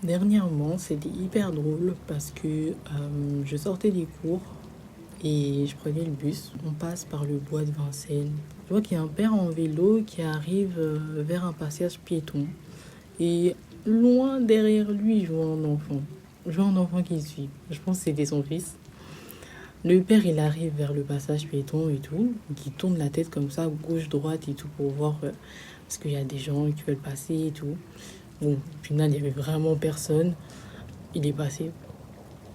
Dernièrement, c'était hyper drôle parce que je sortais des cours et je prenais le bus. On passe par le bois de Vincennes. Je vois qu'il y a un père en vélo qui arrive vers un passage piéton. Et loin derrière lui, je vois un enfant. Je vois un enfant qui suit. Je pense que c'était son fils. Le père, il arrive vers le passage piéton et tout, qui tourne la tête comme ça, gauche-droite et tout, pour voir parce qu'il y a des gens qui veulent passer et tout. Bon, au final, il n'y avait vraiment personne. Il est passé.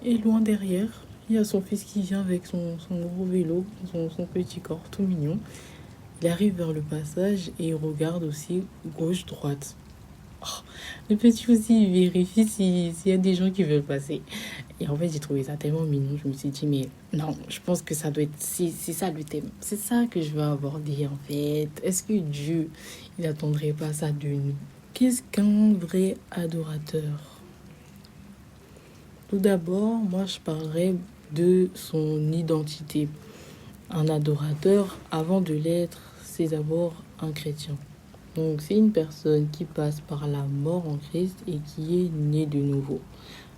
Et loin derrière, il y a son fils qui vient avec son gros vélo, son petit corps tout mignon. Il arrive vers le passage et il regarde aussi gauche-droite. Oh, le petit aussi, il vérifie s'il y a des gens qui veulent passer. Et en fait, j'ai trouvé ça tellement mignon. Je me suis dit, mais non, je pense que ça doit être... C'est ça le thème. C'est ça que je veux aborder, en fait. Est-ce que Dieu, il attendrait pas ça de nous? Qu'est-ce qu'un vrai adorateur? Tout d'abord, moi, je parlerai de son identité. Un adorateur, avant de l'être, c'est d'abord un chrétien. Donc, c'est une personne qui passe par la mort en Christ et qui est née de nouveau.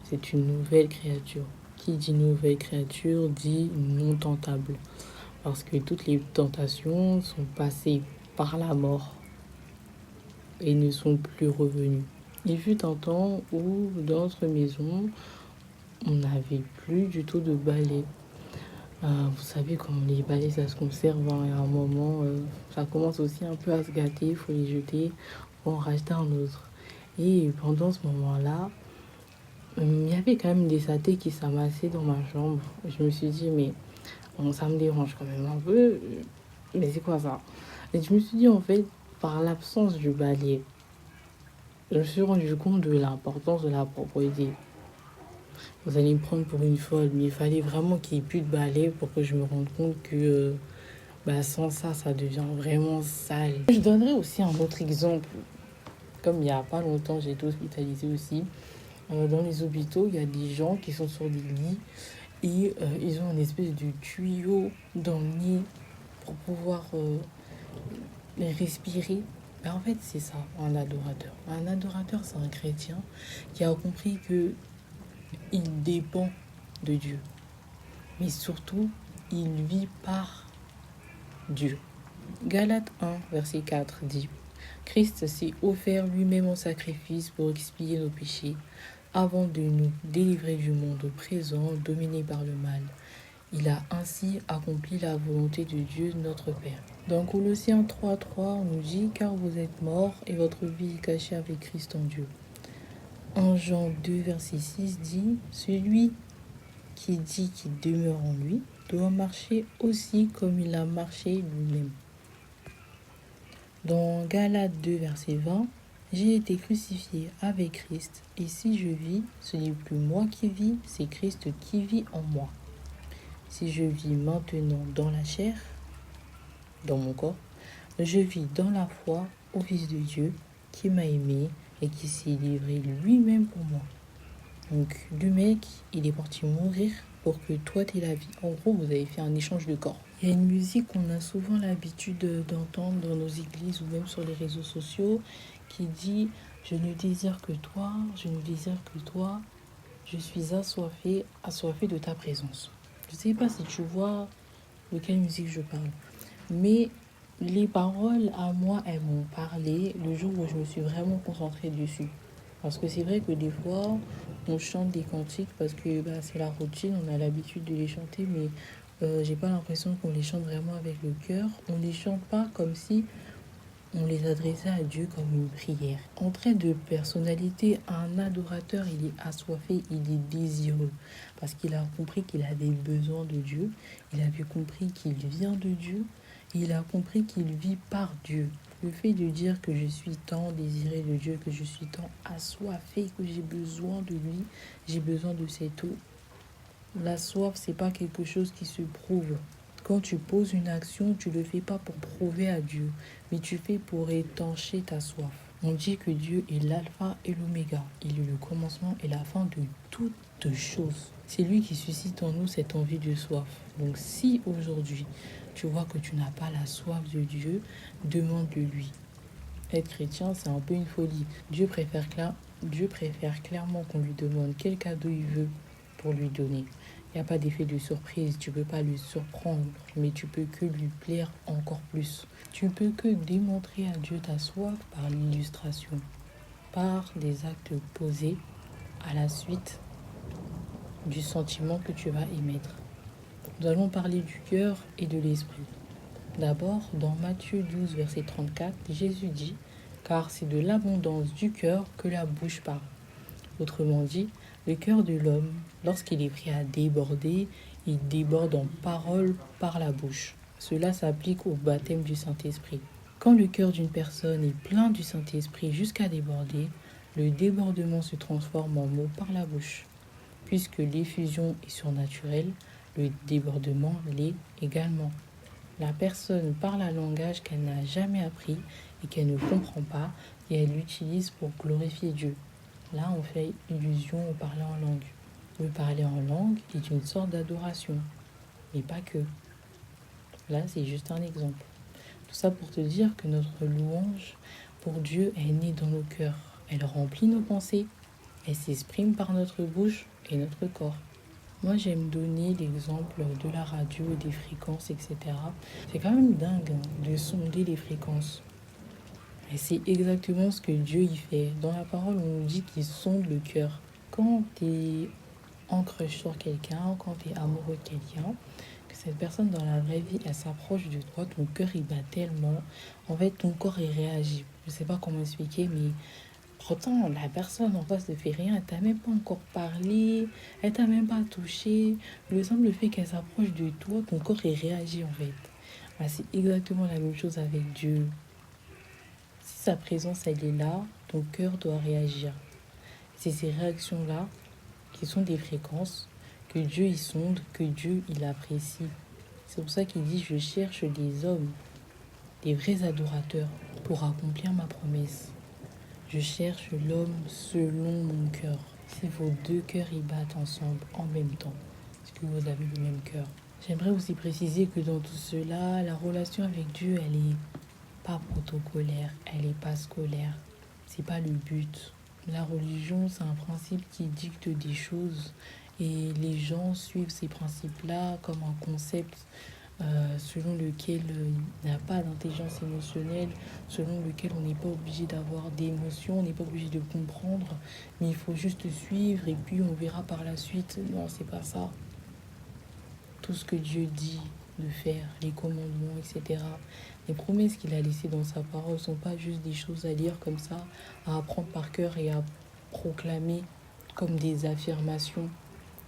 C'est une nouvelle créature. Qui dit nouvelle créature dit non tentable. Parce que toutes les tentations sont passées par la mort et ne sont plus revenues. Il fut un temps où, dans notre maison, on n'avait plus du tout de balai. Vous savez, comme les balais, ça se conserve, hein, et à un moment, ça commence aussi un peu à se gâter, il faut les jeter, pour en racheter un autre. Et pendant ce moment-là, il y avait quand même des satés qui s'amassaient dans ma chambre. Je me suis dit, mais bon, ça me dérange quand même un peu, mais c'est quoi ça? Et je me suis dit, en fait, par l'absence du balai, je me suis rendu compte de l'importance de la propreté. Vous allez me prendre pour une folle, mais il fallait vraiment qu'il n'y ait plus de balai pour que je me rende compte que sans ça, ça devient vraiment sale. Je donnerai aussi un autre exemple. Comme il n'y a pas longtemps, j'ai été hospitalisée aussi. Dans les hôpitaux, il y a des gens qui sont sur des lits et ils ont une espèce de tuyau dans le nez pour pouvoir les respirer. Mais en fait, c'est ça, un adorateur. Un adorateur, c'est un chrétien qui a compris que il dépend de Dieu. Mais surtout, il vit par Dieu. Galates 1, verset 4 dit: Christ s'est offert lui-même en sacrifice pour expier nos péchés, avant de nous délivrer du monde présent dominé par le mal. Il a ainsi accompli la volonté de Dieu notre Père. Dans Colossiens 3, on nous dit: Car vous êtes morts et votre vie est cachée avec Christ en Dieu. 1 Jean 2, verset 6 dit: Celui qui dit qu'il demeure en lui doit marcher aussi comme il a marché lui-même. Dans Galates 2, verset 20, j'ai été crucifié avec Christ, et si je vis, ce n'est plus moi qui vis, c'est Christ qui vit en moi. Si je vis maintenant dans la chair, dans mon corps, je vis dans la foi au Fils de Dieu qui m'a aimé et qui s'est livré lui-même pour moi. Donc le mec, il est parti mourir pour que toi t'aies la vie. En gros, vous avez fait un échange de corps. Il y a une musique qu'on a souvent l'habitude d'entendre dans nos églises ou même sur les réseaux sociaux qui dit: je ne désire que toi, je ne désire que toi, je suis assoiffé de ta présence. Je ne sais pas si tu vois de quelle musique je parle, mais les paroles à moi, elles m'ont parlé le jour où je me suis vraiment concentrée dessus. Parce que c'est vrai que des fois, on chante des cantiques parce que c'est la routine, on a l'habitude de les chanter, mais j'ai pas l'impression qu'on les chante vraiment avec le cœur. On les chante pas comme si on les adressait à Dieu comme une prière. En trait de personnalité, un adorateur, il est assoiffé, il est désireux. Parce qu'il a compris qu'il avait besoin de Dieu. Il avait compris qu'il vient de Dieu. Il a compris qu'il vit par Dieu. Le fait de dire que je suis tant désiré de Dieu, que je suis tant assoiffé, que j'ai besoin de lui, j'ai besoin de cette eau. La soif, c'est pas quelque chose qui se prouve. Quand tu poses une action, tu ne le fais pas pour prouver à Dieu, mais tu fais pour étancher ta soif. On dit que Dieu est l'alpha et l'oméga. Il est le commencement et la fin de toutes choses. C'est lui qui suscite en nous cette envie de soif. Donc si aujourd'hui, tu vois que tu n'as pas la soif de Dieu, demande-le lui. Être chrétien, c'est un peu une folie. Dieu préfère clairement qu'on lui demande quel cadeau il veut pour lui donner. Il n'y a pas d'effet de surprise, tu ne peux pas lui surprendre, mais tu peux que lui plaire encore plus. Tu ne peux que démontrer à Dieu ta soif par l'illustration, par des actes posés à la suite du sentiment que tu vas émettre. Nous allons parler du cœur et de l'esprit. D'abord, dans Matthieu 12, verset 34, Jésus dit « Car c'est de l'abondance du cœur que la bouche parle ». Autrement dit, le cœur de l'homme, lorsqu'il est prêt à déborder, il déborde en paroles par la bouche. Cela s'applique au baptême du Saint-Esprit. Quand le cœur d'une personne est plein du Saint-Esprit jusqu'à déborder, le débordement se transforme en mots par la bouche. Puisque l'effusion est surnaturelle, le débordement l'est également. La personne parle un langage qu'elle n'a jamais appris et qu'elle ne comprend pas et elle l'utilise pour glorifier Dieu. Là, on fait illusion au parler en langue. Le parler en langue est une sorte d'adoration, mais pas que. Là, c'est juste un exemple. Tout ça pour te dire que notre louange pour Dieu est née dans nos cœurs. Elle remplit nos pensées, elle s'exprime par notre bouche et notre corps. Moi, j'aime donner l'exemple de la radio et des fréquences, etc. C'est quand même dingue de sonder les fréquences. Et c'est exactement ce que Dieu y fait. Dans la parole, on nous dit qu'il sonde le cœur. Quand tu es en crush sur quelqu'un, quand tu es amoureux de quelqu'un, que cette personne dans la vraie vie, elle s'approche de toi, ton cœur il bat tellement. En fait, ton corps il réagit. Je sais pas comment expliquer, mais pourtant, la personne en face ne fait rien, elle t'a même pas encore parlé, elle t'a même pas touché. Le simple fait qu'elle s'approche de toi, ton corps il réagit en fait. Bah, c'est exactement la même chose avec Dieu. Si sa présence elle est là, ton cœur doit réagir. C'est ces réactions-là qui sont des fréquences que Dieu y sonde, que Dieu il apprécie. C'est pour ça qu'il dit je cherche des hommes, des vrais adorateurs pour accomplir ma promesse. Je cherche l'homme selon mon cœur. Si vos deux cœurs y battent ensemble en même temps, est-ce que vous avez le même cœur? J'aimerais aussi préciser que dans tout cela, la relation avec Dieu, elle est pas protocolaire, elle est pas scolaire. C'est pas le but. La religion, c'est un principe qui dicte des choses et les gens suivent ces principes-là comme un concept selon lequel il n'y a pas d'intelligence émotionnelle, selon lequel on n'est pas obligé d'avoir d'émotions, on n'est pas obligé de comprendre, mais il faut juste suivre et puis on verra par la suite. Non, c'est pas ça. Tout ce que Dieu dit de faire, les commandements, etc. Les promesses qu'il a laissées dans sa parole ne sont pas juste des choses à lire comme ça, à apprendre par cœur et à proclamer comme des affirmations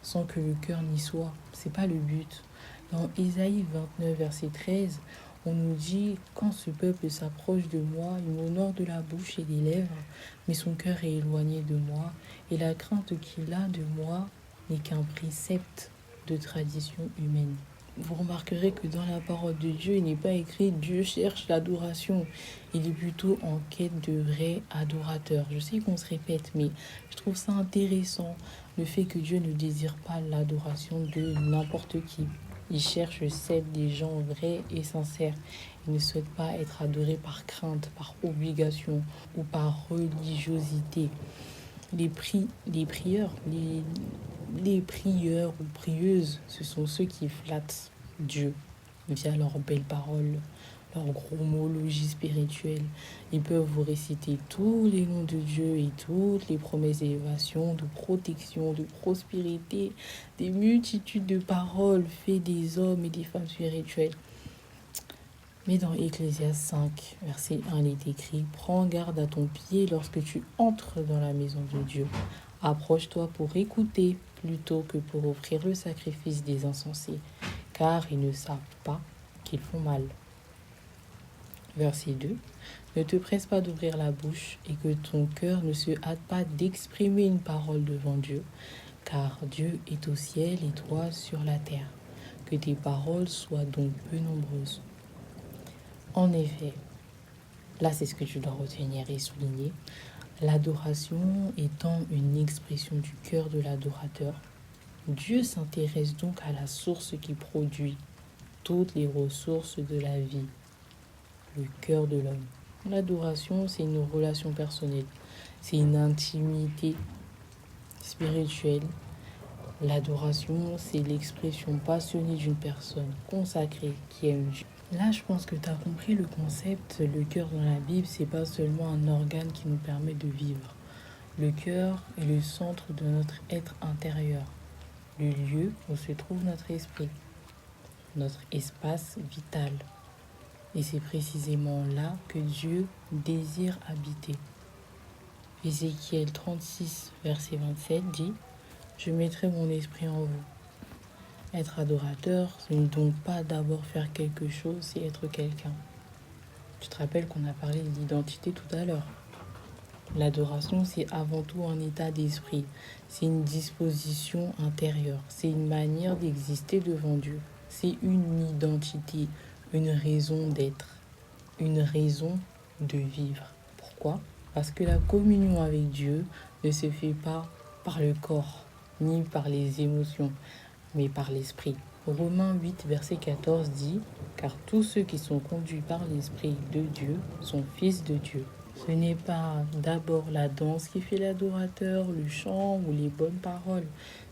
sans que le cœur n'y soit. C'est pas le but. Dans Ésaïe 29, verset 13, on nous dit « Quand ce peuple s'approche de moi, il m'honore de la bouche et des lèvres, mais son cœur est éloigné de moi, et la crainte qu'il a de moi n'est qu'un précepte de tradition humaine. » Vous remarquerez que dans la parole de Dieu, il n'est pas écrit « Dieu cherche l'adoration ». Il est plutôt en quête de vrais adorateurs. Je sais qu'on se répète, mais je trouve ça intéressant, le fait que Dieu ne désire pas l'adoration de n'importe qui. Il cherche celle des gens vrais et sincères. Il ne souhaite pas être adoré par crainte, par obligation ou par religiosité. Les prieurs ou prieuses, ce sont ceux qui flattent Dieu via leurs belles paroles, leurs gros mots logiques spirituels. Ils peuvent vous réciter tous les noms de Dieu et toutes les promesses d'élévation, de protection, de prospérité, des multitudes de paroles faites des hommes et des femmes spirituelles. Mais dans Ecclésiaste 5, verset 1, il est écrit « Prends garde à ton pied lorsque tu entres dans la maison de Dieu. Approche-toi pour écouter plutôt que pour offrir le sacrifice des insensés, car ils ne savent pas qu'ils font mal. » Verset 2. Ne te presse pas d'ouvrir la bouche et que ton cœur ne se hâte pas d'exprimer une parole devant Dieu, car Dieu est au ciel et toi sur la terre. Que tes paroles soient donc peu nombreuses. En effet, là c'est ce que tu dois retenir et souligner. L'adoration étant une expression du cœur de l'adorateur, Dieu s'intéresse donc à la source qui produit toutes les ressources de la vie, le cœur de l'homme. L'adoration, c'est une relation personnelle, c'est une intimité spirituelle. L'adoration, c'est l'expression passionnée d'une personne consacrée qui aime Dieu. Là, je pense que tu as compris le concept. Le cœur dans la Bible, c'est pas seulement un organe qui nous permet de vivre. Le cœur est le centre de notre être intérieur, le lieu où se trouve notre esprit, notre espace vital. Et c'est précisément là que Dieu désire habiter. Ézéchiel 36, verset 27 dit « Je mettrai mon esprit en vous ». Être adorateur, ce n'est donc pas d'abord faire quelque chose, c'est être quelqu'un. Tu te rappelles qu'on a parlé d'identité tout à l'heure. L'adoration, c'est avant tout un état d'esprit. C'est une disposition intérieure. C'est une manière d'exister devant Dieu. C'est une identité, une raison d'être, une raison de vivre. Pourquoi ? Parce que la communion avec Dieu ne se fait pas par le corps, ni par les émotions, mais par l'esprit. Romains 8, verset 14 dit « Car tous ceux qui sont conduits par l'Esprit de Dieu sont fils de Dieu ». Ce n'est pas d'abord la danse qui fait l'adorateur, le chant ou les bonnes paroles.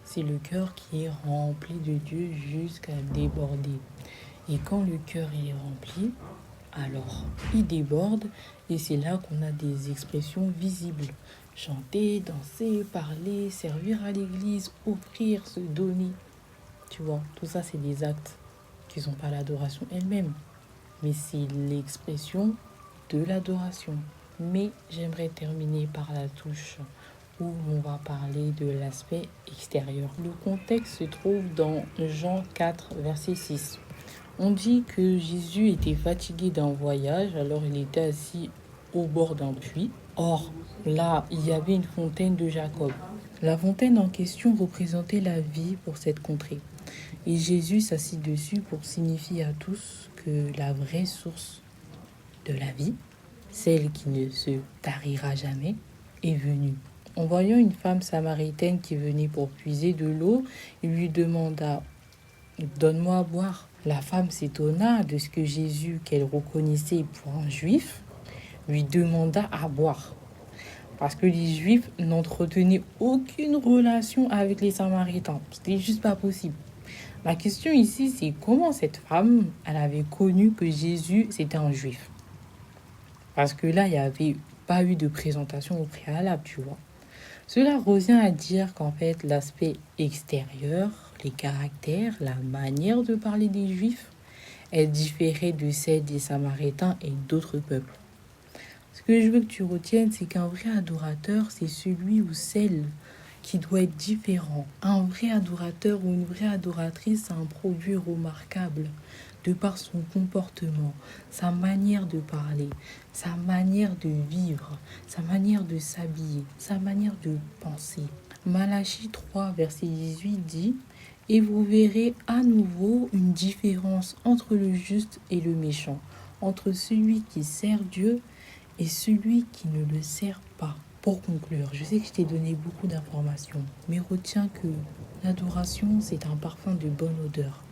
C'est le cœur qui est rempli de Dieu jusqu'à déborder. Et quand le cœur est rempli, alors il déborde et c'est là qu'on a des expressions visibles. Chanter, danser, parler, servir à l'église, offrir, se donner. Tu vois, tout ça, c'est des actes qui ne sont pas l'adoration elle-même, mais c'est l'expression de l'adoration. Mais j'aimerais terminer par la touche où on va parler de l'aspect extérieur. Le contexte se trouve dans Jean 4, verset 6. On dit que Jésus était fatigué d'un voyage, alors il était assis au bord d'un puits. Or, là, il y avait une fontaine de Jacob. La fontaine en question représentait la vie pour cette contrée. Et Jésus s'assit dessus pour signifier à tous que la vraie source de la vie, celle qui ne se tarira jamais, est venue. En voyant une femme samaritaine qui venait pour puiser de l'eau, il lui demanda « Donne-moi à boire ». La femme s'étonna de ce que Jésus, qu'elle reconnaissait pour un juif, lui demanda à boire. Parce que les Juifs n'entretenaient aucune relation avec les Samaritains. C'était juste pas possible. La question ici, c'est comment cette femme, elle avait connu que Jésus, c'était un Juif. Parce que là, il n'y avait pas eu de présentation au préalable, tu vois. Cela revient à dire qu'en fait, l'aspect extérieur, les caractères, la manière de parler des Juifs, elle différait de celle des Samaritains et d'autres peuples. Ce que je veux que tu retiennes, c'est qu'un vrai adorateur, c'est celui ou celle qui doit être différent. Un vrai adorateur ou une vraie adoratrice, c'est un produit remarquable de par son comportement, sa manière de parler, sa manière de vivre, sa manière de s'habiller, sa manière de penser. Malachie 3, verset 18 dit « Et vous verrez à nouveau une différence entre le juste et le méchant, entre celui qui sert Dieu et celui qui ne le sert pas. » Pour conclure, je sais que je t'ai donné beaucoup d'informations, mais retiens que l'adoration, c'est un parfum de bonne odeur.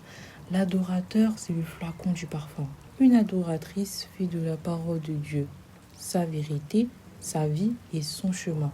L'adorateur, c'est le flacon du parfum. Une adoratrice fait de la parole de Dieu sa vérité, sa vie et son chemin.